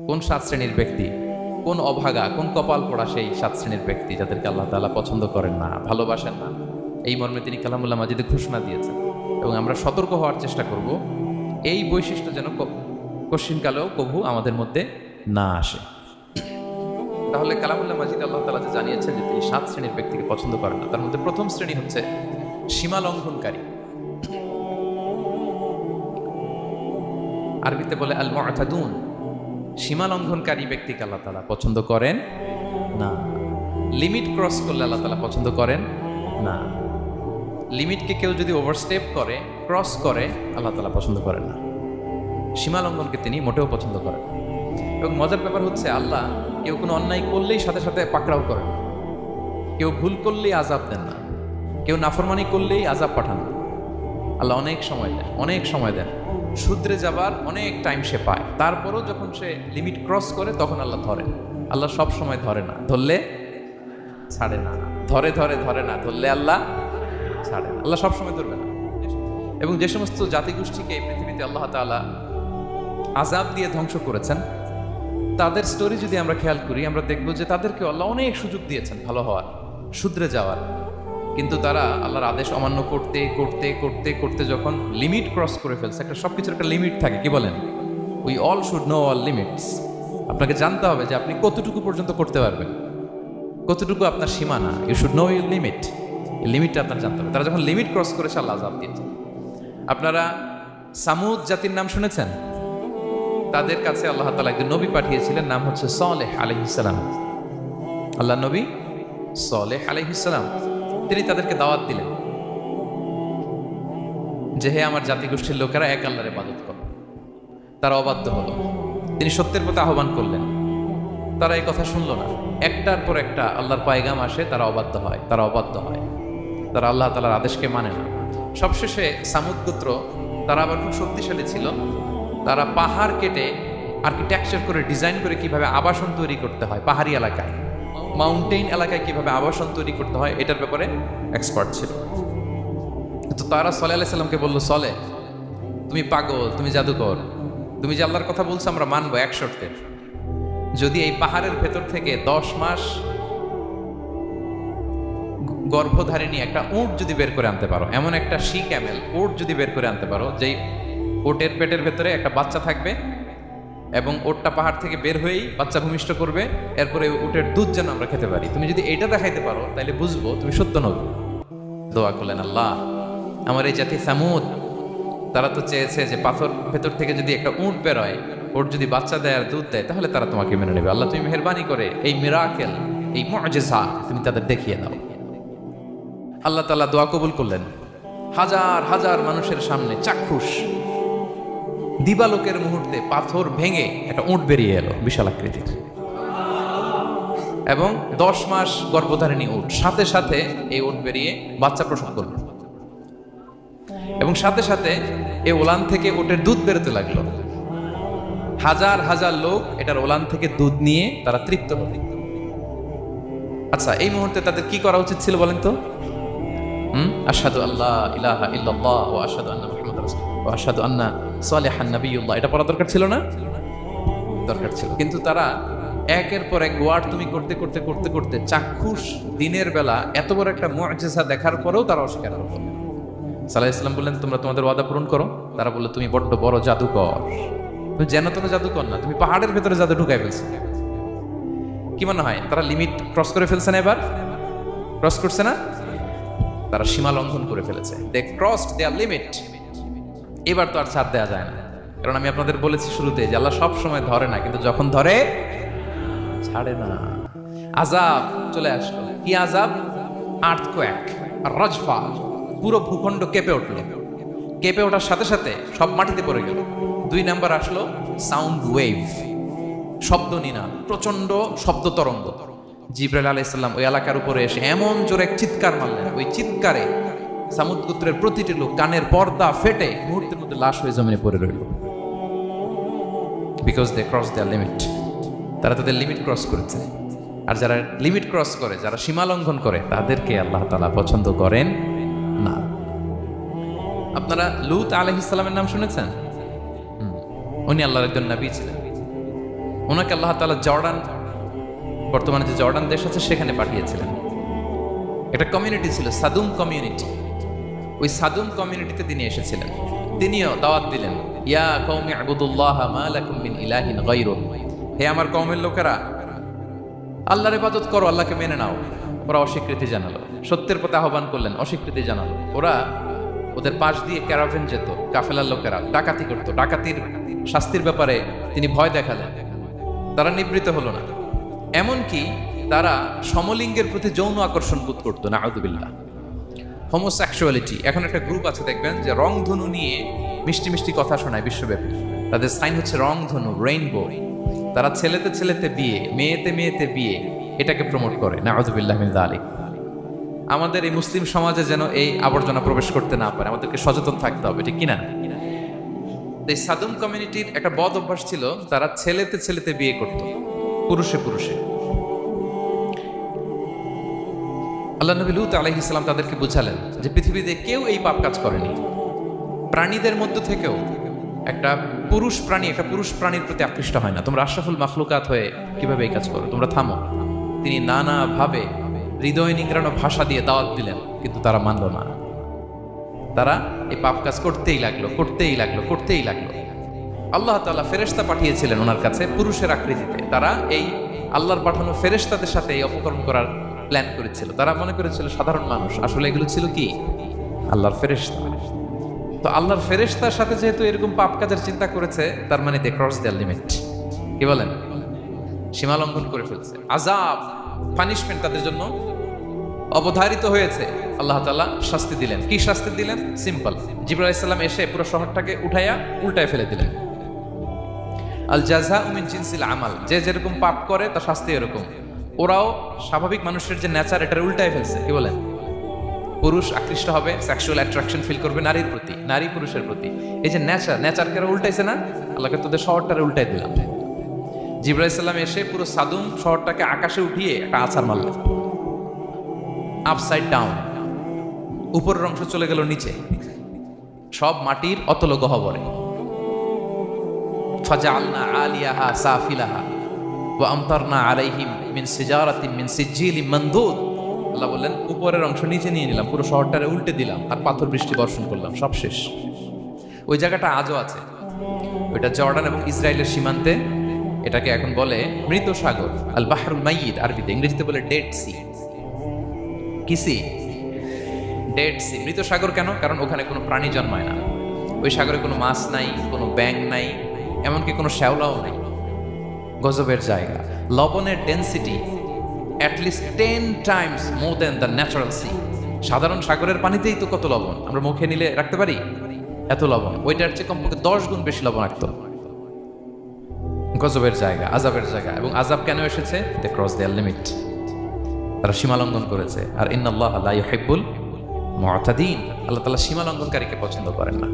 কোন 7 শ্রেণীর ব্যক্তি, কোন অভাগা, কোন কপাল পোড়া সেই 7 শ্রেণীর ব্যক্তি যাদেরকে আল্লাহ তাআলা পছন্দ করেন না, ভালোবাসেন না। এই মর্মে তিনি কালামুল্লাহ মাজিদে ঘোষণা দিয়েছেন এবং আমরা সতর্ক হওয়ার চেষ্টা করব এই বৈশিষ্ট্য যেন কশিনকালেও কভু আমাদের মধ্যে না আসে। তাহলে কালামুল্লাহ মাজিদ আল্লাহ তাআলা যে জানিয়েছেন যে তিনি 7 শ্রেণীর ব্যক্তিকে পছন্দ করেন না, তার মধ্যে প্রথম শ্রেণী হচ্ছে সীমা লঙ্ঘনকারী। আরবিতে বলে আল মুআতাদুন। সীমা লঙ্ঘনকারী ব্যক্তিকে আল্লাহ তাআলা পছন্দ করেন না। লিমিট ক্রস করলে আল্লাহ তাআলা পছন্দ করেন না। লিমিটকে কেউ যদি ওভারস্টেপ করে, ক্রস করে, আল্লাহ তাআলা পছন্দ করেন না। সীমা লঙ্ঘনকে তিনি মোটেও পছন্দ করেন না। এবং মজার ব্যাপার হচ্ছে আল্লাহ কেউ কোনো অন্যায় করলেই সাথে সাথে পাকড়াও করেন, কেউ ভুল করলেই আযাব দেন না, কেউ নাফরমানি করলেই আযাব পাঠান না। আল্লাহ অনেক সময় দেন, শুধরে যাবার অনেক টাইম সে পায়। তারপরও যখন সে লিমিট ক্রস করে তখন আল্লাহ ধরেন। আল্লাহ সব সময় ধরে না, ধরলে ছাড়ে না, ধরে না, ধরলে আল্লাহ ছাড়ে না। আল্লাহ সব সময় ধরবে না। এবং যে সমস্ত জাতিগোষ্ঠীকে এই পৃথিবীতে আল্লাহ তাআলা আযাব দিয়ে ধ্বংস করেছেন, তাদের স্টোরি যদি আমরা খেয়াল করি, আমরা দেখব যে তাদেরকে আল্লাহ অনেক সুযোগ দিয়েছেন ভালো হওয়ার, শুধরে যাওয়ার। কিন্তু তারা আল্লাহর আদেশ অমান্য করতে করতে করতে করতে যখন লিমিট ক্রস করে ফেলছে, একটা সবকিছুর একটা লিমিট থাকে, কি বলেন? We all should know all limits. আপনাকে জানতে হবে যে আপনি কতটুকু পর্যন্ত করতে পারবেন, কতটুকু আপনার সীমানা। You should know your limit. এই লিমিটটা আপনার জানতে হবে। তারা যখন লিমিট ক্রস করেছে আল্লাহ আযাব দিয়েছে। আপনারা সামুদ জাতির নাম শুনেছেন? তাদের কাছে আল্লাহ তাআলা একজন নবী পাঠিয়েছিলেন, নাম হচ্ছে সালেহ আলাইহিস সালাম। আল্লাহ নবী সালেহ আলাইহিস সালাম, তিনি তাদেরকে দাওয়াত দিলেন যে হে আমার জাতিগোষ্ঠীর লোকেরা, এক আল্লাহর ইবাদত করো। তারা অবাধ্য হলো। তিনি সত্যের পথে আহ্বান করলেন, তারা এই কথা শুনলো না। একটার পর একটা আল্লাহর পায়গাম আসে, তারা অবাধ্য হয়, তারা আল্লাহ তাআলার আদেশকে মানে না। সবশেষে সামুদ গোত্র, তারা আবার খুব শক্তিশালী ছিল। তারা পাহাড় কেটে আর্কিটেকচার করে ডিজাইন করে কিভাবে আবাসন তৈরি করতে হয়, পাহাড়ি এলাকায়, মাউন্টেইন এলাকায় কিভাবে আবাসন তৈরি করতে হয়, এটার ব্যাপারে এক্সপার্ট ছিল। তো তারা সালেহ আলাইহিস সালামকে বলল, সালেহ তুমি পাগল, তুমি জাদুকর, তুমি যে আল্লাহর কথা বলছো আমরা মানবো এক শর্তে। যদি এই পাহাড়ের ভেতর থেকে 10 মাস গর্ভধারিণী একটা উট যদি বের করে আনতে পারো, এমন একটা শি ক্যামেল উট যদি বের করে আনতে পারো, যেই উটের পেটের ভেতরে একটা বাচ্চা থাকবে এবং ওটটা পাহাড় থেকে বের হয়েই বাচ্চা ভূমিষ্ঠ করবে, এরপরে উটের দুধ যেন আমরা খেতে পারি, তুমি যদি এইটা দেখাইতে পারো তাহলে বুঝবো তুমি সত্য নবী। দোয়া করলেন, আল্লাহ আমার এই জাতি সামুদ, তারা তো চেয়েছে যে পাথর ভেতর থেকে যদি একটা উট বেরোয়, ওট যদি বাচ্চা দেয় আর দুধ দেয়, তাহলে তারা তোমাকে মেনে নেবে। আল্লাহ তুমি মেহেরবানি করে এই মিরাকেল, এই মুআজিজা তুমি তাদের দেখিয়ে দাও। আল্লাহ তাআলা দোয়া কবুল করলেন। হাজার হাজার মানুষের সামনে চাক্ষুষ দিবালোকের মুহূর্তে পাথর ভেঙে একটা উট বেরিয়ে এলো বিশাল আকৃতির, এবং 10 মাস গর্ভধারিণী উট। সাথে সাথে এই উট বেরিয়ে বাচ্চা প্রসব করলো এবং সাথে সাথে এই ওলান থেকে উটের দুধ বেরোতে লাগলো। হাজার হাজার লোক এটার ওলান থেকে দুধ নিয়ে তারা তৃপ্ত হলো। আচ্ছা, এই মুহূর্তে তাদের কি করা উচিত ছিল বলেন তো? আশহাদু আল্লাহ ইলাহা ইল্লাল্লাহ ওয়া আশহাদু আন্না মুহাম্মাদার রাসূলুল্লাহ ওয়া আশহাদু আন্না সালিহান নাবিয়্যুল্লাহ, এটা পড়া দরকার ছিল না? দরকার ছিল। কিন্তু তারা একের পর এক ওয়ার্ড তুমি করতে করতে করতে করতে চাক্ষুষ দিনের বেলা এত বড় একটা মুআজিজা দেখার পরেও তারা অস্বীকার করলো। সাল্লাল্লাহু আলাইহি ওয়াসাল্লাম বললেন, তোমরা তোমাদের ওয়াদা পূরণ করো। তারা বললো, তুমি বড্ড বড় জাদুকর, তুমি যেন তেন জাদুকর না, তুমি পাহাড়ের ভেতরে জাদু ঢুকাই ফেলছো। কি মনে হয় তারা লিমিট ক্রস করে ফেলছে না? এবার ক্রস করছে না? তারা সীমা লঙ্ঘন করে ফেলেছে। দে ক্রসড দেয়ার লিমিট। এবার তো আর ছাড় দেওয়া যায় না, কারণ আমি আপনাদের বলেছি শুরুতে যে আল্লাহ সব সময় ধরে না, কিন্তু যখন ধরে ছাড়ে না। আযাব চলে আসলো। কি আযাব? আর্থকোয়েক, রাজফা, পুরো ভূখণ্ড কেঁপে উঠলো। কেঁপে ওঠার সাথে সাথে সব মাটিতে পড়ে গেল। 2 নাম্বার আসলো সাউন্ড ওয়েভ, শব্দ নিনাদ, প্রচন্ড শব্দ তরঙ্গ। জিবরাইল আলাইহিস সালাম ওই এলাকার উপরে এসে এমন জোরে চিৎকার মারলেন, ওই চিৎকারে সামুদ গোত্রের প্রতিটি লোক কানের পর্দা ফেটে মুহূর্তের মধ্যে লাশ হয়ে জমিনে পড়ে রইল। Because they cross their limit. তারা তাদের লিমিট ক্রস করেছে। আর যারা লিমিট ক্রস করে, যারা সীমা লঙ্ঘন করে, তাদেরকে আল্লাহ তাআলা পছন্দ করেন না। আপনারা লূত আলাইহিস সালামের নাম শুনেছেন? উনি আল্লাহর একজন নবী ছিলেন। ওনাকে আল্লাহ তাআলা জর্ডান, বর্তমানে যে জর্ডান দেশ আছে সেখানে পাঠিয়েছিলেন। একটা কমিউনিটি ছিল সাদুম কমিউনিটি, ওই সাদুম কমিউনিটিতে তিনি এসেছিলেন। তিনিও দাওয়াত দিলেন, ইয়া কওমি আবুদুল্লাহ মা লাকুম মিন ইলাহিন গায়রুহু, হে আমার কওমের লোকেরা আল্লাহর ইবাদত করো, আল্লাহকে মেনে নাও। ওরা অস্বীকৃতি জানালো, সত্যের পথে আহ্বান করলেন, অস্বীকৃতি জানালো। ওরা ওদের পাশ দিয়ে ক্যারাভেন যেত, কাফেলার লোকেরা ডাকাতি করতো, ডাকাতির শাস্তির ব্যাপারে তিনি ভয় দেখালেন, তারা নিবৃত্ত হলো না। এমনকি তারা সমলিঙ্গের প্রতি যৌন আকর্ষণ বোধ করতো, নাউযুবিল্লাহ। হোমোসেক্সুয়ালিটি, এখন একটা গ্রুপ আছে দেখবেন যে রংধনু নিয়ে মিষ্টি মিষ্টি কথা শোনায় বিশ্বব্যাপী। তাদের সাইন হচ্ছে রংধনু, রেইনবো। তারা ছেলেতে ছেলেতে বিয়ে, মেয়েতে মেয়েতে বিয়ে, এটাকে প্রমোট করে, নাউযুবিল্লাহ মিন যালিক। আমাদের এই মুসলিম সমাজে যেন এই আবর্জনা প্রবেশ করতে না পারে, আমাদেরকে সচেতন থাকতে হবে, ঠিক কিনা? এই সাদুম কমিউনিটির একটা বদ অভ্যাস ছিল, তারা ছেলেতে ছেলেতে বিয়ে করত, পুরুষে পুরুষে। আল্লাহ নবী লূত আলাইহিস সালাম তাদেরকে বুঝালেন যে পৃথিবীতে কেউ এই পাপ কাজ করেনি। প্রাণীদের মধ্য থেকেও একটা পুরুষ প্রাণীর প্রতি আকৃষ্ট হয় না। তোমরা আশরাফুল মাখলুকাত হয়ে কিভাবে এই কাজ করো, তোমরা থামো। তিনি নানাভাবে হৃদয় নিংড়ানো ভাষা দিয়ে দাওয়াত দিলেন, কিন্তু তারা মানল না। তারা এই পাপ কাজ করতেই লাগলো। আল্লাহ তাআলা ফেরেশতা পাঠিয়েছিলেন ওনার কাছে পুরুষের আকৃতিতে। তারা এই আল্লাহর পাঠানো ফেরেশতাদের সাথে এই অপকর্ম করার প্ল্যান করেছিল। তারা মনে করেছিল সাধারণ মানুষ, আসলে এগুলো ছিল কি আল্লাহর ফেরেশতা। তো আল্লাহর ফেরেশতার সাথে যেহেতু এরকম পাপ কাজের চিন্তা করেছে, তার মানে দে ক্রস দেয়ার লিমিট। কি বলেন? সীমা লঙ্ঘন করে ফেলছে। আযাব, পানিশমেন্ট তাদের জন্য অবধারিত হয়েছে। আল্লাহ তাআলা শাস্তি দিলেন। কি শাস্তি দিলেন? সিম্পল। জিবরাইল আলাইহিস সালাম এসে পুরো শহরটাকে উল্টায় ফেলে দিলেন। আল জাযাউ মিন জিনসিল আমাল, যে যেরকম পাপ করে তার শাস্তি এরকম। ওরাও স্বাভাবিক মানুষের যে নেচার, এটার উল্টায় ফেলছে। কি বলেন? পুরুষ আকৃষ্ট হবে, সেক্সুয়াল অ্যাট্রাকশন ফিল করবে নারীর প্রতি, নারী পুরুষের প্রতি। এই যে নেচারকে উল্টাইছে না, আল্লাহকে তোদের শহরটারে উল্টাই দিলাম। জিবরাইল আলাইহিস সালাম এসে পুরো সাদুম শহরটাকে আকাশে উঠিয়ে একটা আছাড় মারলেন, আপসাইড ডাউন। উপরের অংশ চলে গেল নিচে, সব মাটির অতল গহ্বরে। ফাজআলনা আলিয়াহা সাফিলাহা ওয়া আমতারনা আলাইহিম মিন সিজারাতিন মিন সিজিলিন মানদুদ। আল্লাহ বললেন, উপরের অংশ নিচে নিয়ে নিলাম, পুরো শহরটারে উল্টে দিলাম, আর পাথর বৃষ্টি বর্ষণ করলাম, সব শেষ। ওই জায়গাটা আজও আছে, ওইটা জর্ডান এবং ইসরায়েলের সীমান্তে। এটাকে এখন বলে মৃত সাগর, আল বাহরুল মাইয়িত আরবিতে, ইংরেজিতে বলে ডেড সি। কি সি? Dead Sea. মৃত সাগর কেন? কারণ ওখানে কোনো প্রাণী জন্মায় না। ওই সাগরে কোনো মাছ নাই, কোনো ব্যাঙ নাই, এমনকি কোনো শ্যাওলাও নাই। গজবের জায়গা। লবণের density at least 10 times more than the natural sea. সাধারণ সাগরের পানিতেই তো কত লবণ, আমরা মুখে নিলে রাখতে পারি এত লবণ, ওইটার চেয়ে কমপক্ষে 10 গুণ বেশি লবণ রাখতো। গজবের জায়গা, আযাবের জায়গা। এবং আযাব কেন এসেছে? দে ক্রস দেয়ার লিমিট, তারা সীমা লঙ্ঘন করেছে। আর ইন্নাল্লাহা লা ইউহিব্বুল মুআতাদিন, আল্লাহ তাআলা সীমা লঙ্ঘনকারীকে পছন্দ করেন না।